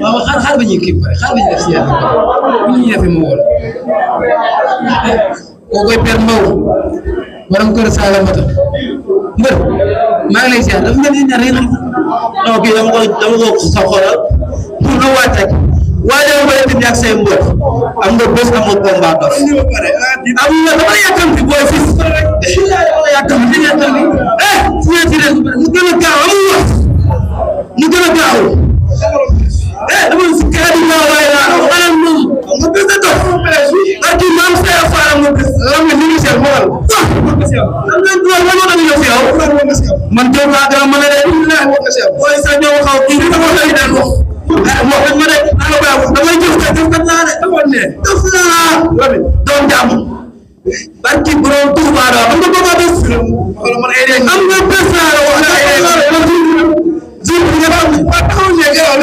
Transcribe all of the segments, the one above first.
waaw xaar ba ñuy kii xaar ba ñuy def si yàlla bu ñuy defee mu wóor koo koy per mbaw waram kër Salamata mbër maa ngi lay ziar dafa mel ni ñaar yéen non kii dama ko sa xoolal pour nga waaj rek waaye dama bëri tamit ak say mbër am nga bés amoo combat dof am nga dama yàkkamti booy fii dama yàkkamti signature mu gën a gaaw amul wax mu gën a gaaw dama si kaadi gaaw waaye laa maanaam moom nga bés a dof ak kii maam say faara nga bés lam nga ñu seen xoolal am nañ doon lan moo tax ñu fi yow man jox laa gën a mën a de booy sa ñëw xaw kii dama lay daan wax wax ma de damay jox ko def kat laa de def naa doon jàmm barki borom Touba do am nga bëgg a bés am nga bés naa la wax nga xam ne ba taxaw ne garaw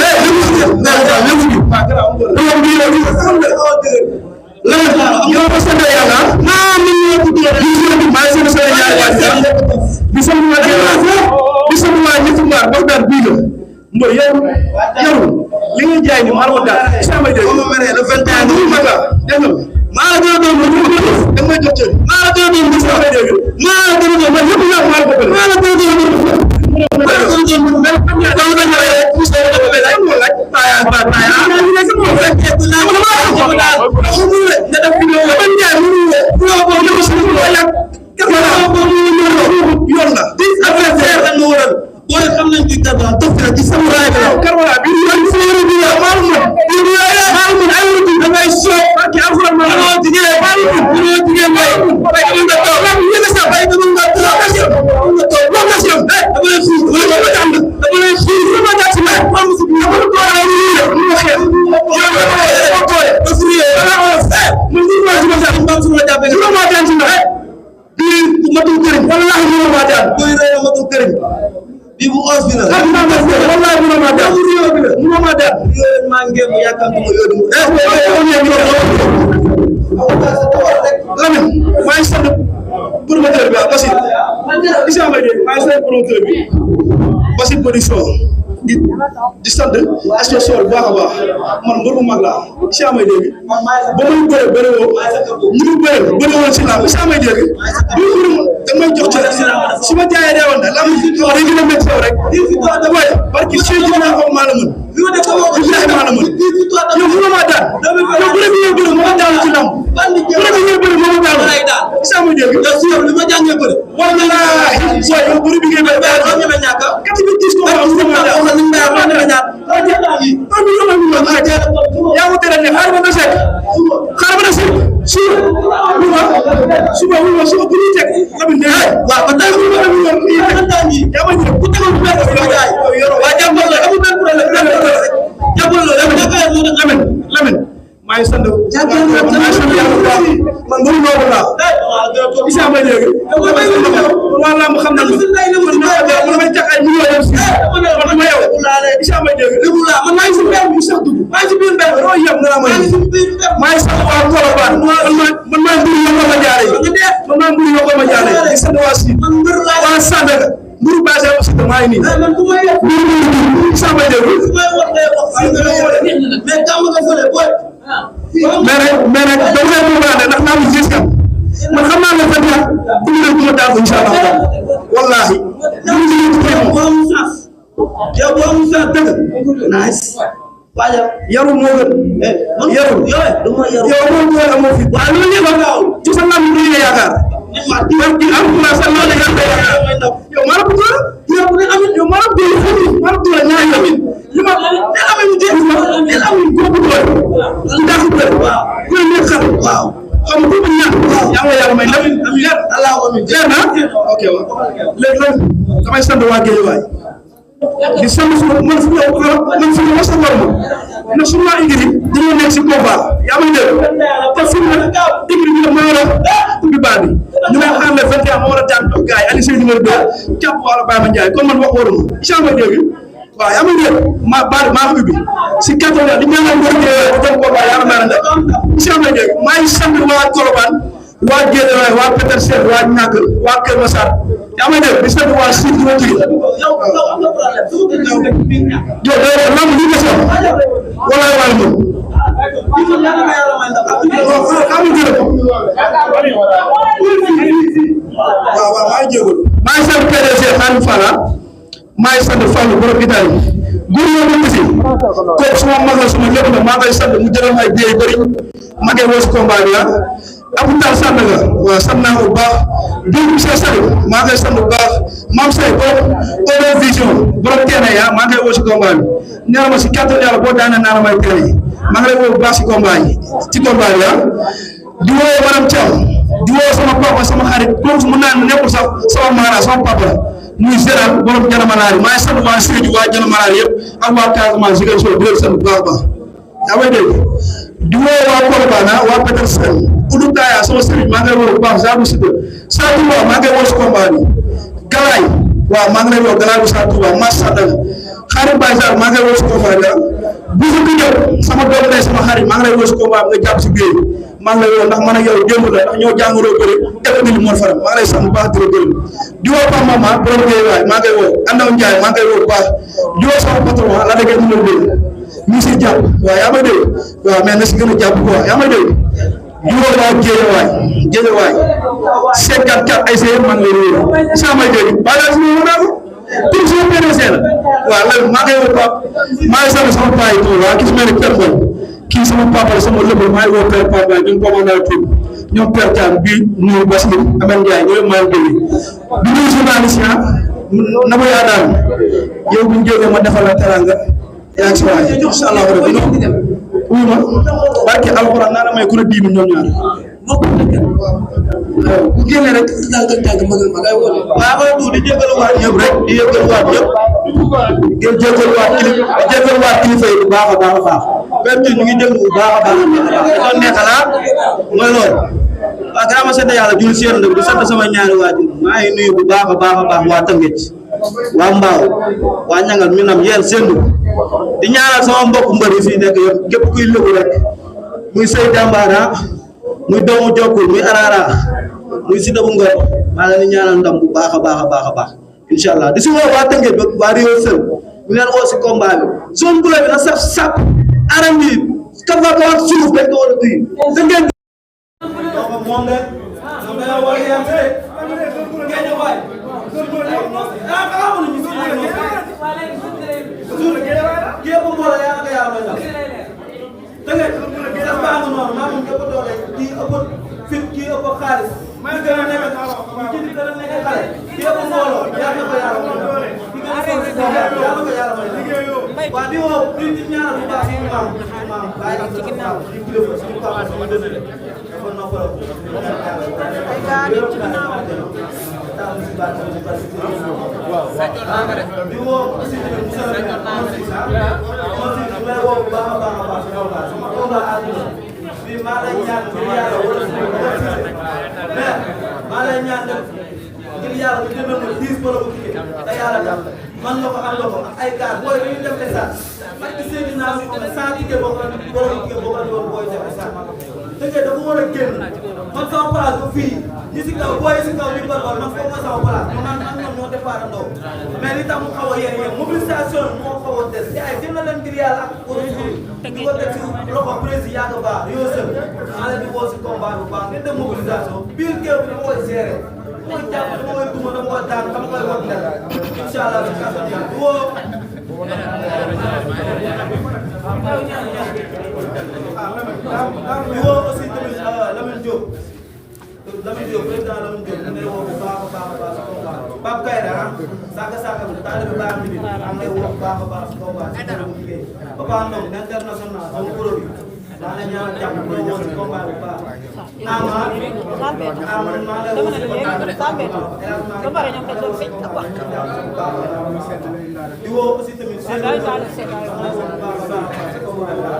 le yow ba sant yàlla maa min ñoo tudd maa ngi sant sama ñaari waat bi sama waa bi sama waa ñetti maar ba daan bii la mbër yow li ngay jaay ni maa la ko daal sama dégg ma mere le 21 du ma la dégg nga maa la gën a doon da may jox cër maa la gën a doon sama dégg maa la gën a doon man yëpp la maa la ko maa la gën a doon di sant association bu baax a baax man mbër bu mag laa si amay dégg ba muy bëre woo ñu bëre woon si laa si amay dégg du da may jox ci su ma jaayee reewoon la mu wax day gën a métti rek waaye barki si naa ko maa la mën billahi maa la mën yow mu ma daan yow bëre bi ñëw bëre moo daan ci lamb bëre bi ñëw bëre moo daan si amay dégg yow li ma jàngee bëre wallahi yow bëre bi ngay bëre kati bi gis ko yaa ngi tere ne xaaral ma na sekk suba bu ñu teg tamit waaw ba tey yaa ma ñëw ku tegoon bu benn waa jàppal la amul benn problème jàppal la Lamine maa ngi sant man mënu ma ko laa isa may léegi waa lamb xam na man may tax ay millions si man ma yow isa may léegi man maa ngi si benn bu sax dugg maa ngi si biir benn loo yem nga maa ngi sant waa Colobane man maa mburu yoo ko ma jaare man maa mburu yoo ko ma jaare di sant waa si waa Sandaga mburu basé aussi maa ngi nii isa may léegi mais kam nga fële boy mais nag dama lay bëgg ndax naa mu gis kam man xam naa ne fekk na bu ñu ko daal insha Allah wallahi yow bo am sa dëgg nice yaru moo gën yaru yow moo gën amoo fi waaw loolu yëpp gaaw ci sa lam ñu yaakaar man di am la sa loolu yaakaar yow ma la ko doon yow ne amit yow ma la ko doon ma la ko doon ñaari amit li ma ne la ñu def ma ne la ñu ko ko doon ndax waaw ñu ne xar waaw xam ko ñaan yàlla may lam leer Allah amin leer na ok waaw léegi nag damay sant waa Guédiawaye di sant su man fu man fu ma sa norme na su ma ingri dañu nekk ci combat yaa may dégg te fu na ingri bi ma wara bi baal bi ñu may xaar le 21 ma wara daan gaay ali sey numéro 2 japp wala Baye Mandiaye kon man wax waruma isa may dégg waaw yaa may dégg ma baal ma ubbi si 4 heures di ñaanal ngor dem combat yaa ma na isa may dégg may sant waa Colobane waa Guédiawaye waa Petersen waa Niagal waa Keur Massar yaa may dégg di sant waa Sine ma jógee yow am nga problème su ko yow rek bi ñaan yow da lamb li nga sax walaay wala mo di ko ñaan nga yàlla may ndam amul gërëm waaw maa ngi jégalu maa ngi sant PDG Xaadim Fall maa ngi sant Fall borom Italie góor ñoo ko gisi kooku suma mag la suma lépp la maa ngay sant mu jëral ay biey bëri ma ngay woo si combat bi Abou Tall Sandaga waaw sant naa ko bu baax Diouf Moussa Sall maa ngay sant bu baax Mame Seye borom Odo Vision borom teene ya maa ngay woo si combat bi nee na ma si kàttan yàlla boo daanee naa la may teene yi maa ngi lay woo bu baax si combat yi di woo madame Thiam di woo sama papa sama xarit kooku mu naan nekkul sax sama maara sama papa la muy général borom Jalamalaari maa ngi sant waa Sédhiou waa Jalamalaari yëpp ak waa Casamance Ziguinchor di leen sant bu baax a baax yaa may dégg di woo waa Colobane waa Petersen Oudou Kaya sama sëriñ maa ngi lay woo bu baax Zadou Sida Sa Touba maa ngi lay woo si combat bi Galaay waaw maa ngi lay woo Galaay bu Sa Touba Mas Sadaga xarit Baye Sall maa ngi lay woo si combat bi Boussou Kidiop sama doom lay sama xarit maa ngi lay woo si combat bi nga jàpp si biir maa ngi lay woo ndax man ak yow démb la ndax ñoo jànguroo bëri école bi moo faram maa ngi lay sant bu baax di la gërëm di woo Pape Mama borom Gueye waay maa ngi lay woo Andaw Ndiaye maa ngi lay woo bu baax di woo sama patron la dëgg ñu la dégg ñu si jàpp waaw yaa may dégg waaw mais na si gën a jàpp quoi yaa may dégg di woo waa Guédiawaye 54 ay seen maa ngi lay woo saa may dégg bàyyi laa si ma naa ko tout si PDC la waaw léegi maa ngi lay woo Pape maa ngi sant sama paa yi waaw ki si mel ni Père Boy kii sama papa la sama lépp maa ngi woo Père Papa ñoom commandant Tour ñoom Père Thiam bii nuyu Basir Amane Ndiaye ñoom maa ngi déglu di nuyu journaliste na ma yaa daan yow bu ñu jógee ma defal la teranga yaa ngi si waay incha allah rabbi wuyu ma barke alxuraan naa la may ku ne 10 000 ñoom ñaar bu génnee rek tànk magay woote waaw ba tuuti jégaluwaat ñëpp rek di jégaluwaat ñëpp ngeen jégaluwaat kilifa yi bu baax a baax a baax bépp ñu ngi déglu bu baax a baax doon neexalaat mooy loolu waaw gannaaw ma sant yàlla jul seen di sant sama ñaari waajur maa ngi nuyu bu baax a baax waa Tëngéej waa Mbaaw waa Ñangal Minam yéen sendu di ñaanal sama mbokk mbër yi fii nekk yëpp képp kuy lëbu rek muy Sey Jàmbaara muy doomu Jokkul muy Arara muy Sida bu Ngor maa leen di ñaanal ndam bu baax a baax incha allah di si woo waa Tëngéej ba waa Rio Sel ñu leen woo si combat bi zone bleue bi na saf sap aram bi ka fa ko wax suuf dañ ko war a duy Tëngéej moom de moom da war a yam rek ngeen waay képp moo la yaa nga yaa may ndax Tëngéej sax baa nga noonu maa moom képp doole kii ëpp fit kii ëpp xaalis kii gën a nekk xale kii ëpp mbooloo yaa na ko yàlla may kii gën a sonn si yaa na ko yàlla may waa di woo di ñaanal bu baax suñu maam bàyyi ak sa ginnaaw suñu kilifa suñu papa suñu dënale dafa noppal di woo aussi tamit monsieur le maire aussi lay woo bu baax a baax sama combat àdduna bi maa lay ñaan ngir yàlla wala mais maa lay ñaan ngir yàlla ñu jëndal ma 10 bolo bu kii te yàlla tax man la ko am la ko ak ay gaar booy dañuy dem stade parce que seen dinaa si xam ne 100 ticket boo ko bolo bu kii boo ko doon booy dem stade Tëngéej dafa war a génn man sama place bu fii ñi si kaw booy si kaw di barbar man foofu mooy sama place man ak ñoom ñoo départ andoo mais li tax mu xaw a yéex mobilisation moo xaw a des yaay jëm na leen ngir yàlla ak pour di ko teg si loxo président yàgg baax yoo sël maa leen di woo si combat bu baax ngeen dem mobilisation biir géew bi dama koy gérer dama koy jàpp dama koy duma dama koy daan dama koy wax dara incha allah si kàttan yàlla di woo di woo aussi tamit Lamine Diop président Lamine Diop ñu ngi lay woo bu baax a baax si combat Pape Kayra saaga bi taalibe baax bi am lay woo bu baax a baax si combat si bu liggéey Papa Ndong international sama pro bi daa la ñaan jàpp bu la woo si combat bu baax ama maa lay woo si di woo aussi tamit